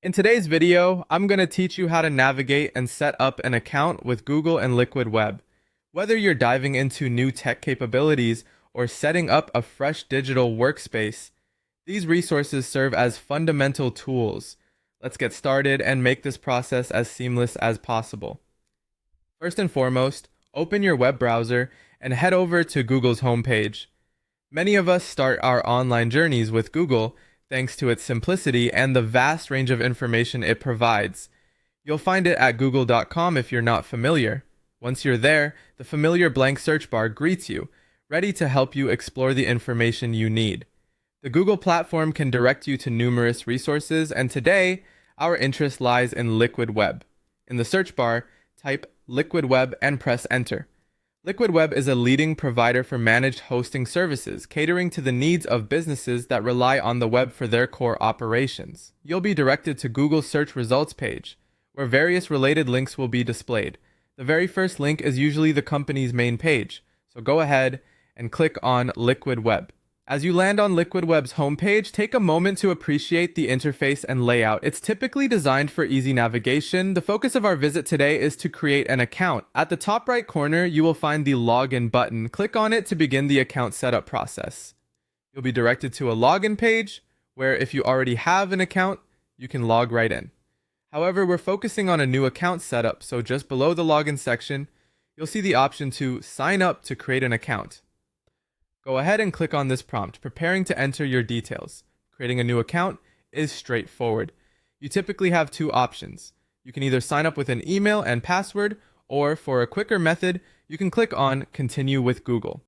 In today's video, I'm going to teach you how to navigate and set up an account with Google and Liquid Web. Whether you're diving into new tech capabilities or setting up a fresh digital workspace, these resources serve as fundamental tools. Let's get started and make this process as seamless as possible. First and foremost, open your web browser and head over to Google's homepage. Many of us start our online journeys with Google thanks to its simplicity and the vast range of information it provides. You'll find it at google.com if you're not familiar. Once you're there, the familiar blank search bar greets you, ready to help you explore the information you need. The Google platform can direct you to numerous resources, and today, our interest lies in Liquid Web. In the search bar, type Liquid Web and press enter. Liquid Web is a leading provider for managed hosting services, catering to the needs of businesses that rely on the web for their core operations. You'll be directed to Google's search results page, where various related links will be displayed. The very first link is usually the company's main page, so go ahead and click on Liquid Web. As you land on Liquid Web's homepage, take a moment to appreciate the interface and layout. It's typically designed for easy navigation. The focus of our visit today is to create an account. At the top right corner, you will find the Login button. Click on it to begin the account setup process. You'll be directed to a login page, where if you already have an account, you can log right in. However, we're focusing on a new account setup, so just below the login section, you'll see the option to sign up to create an account. Go ahead and click on this prompt, preparing to enter your details. Creating a new account is straightforward. You typically have two options. You can either sign up with an email and password, or for a quicker method, you can click on Continue with Google.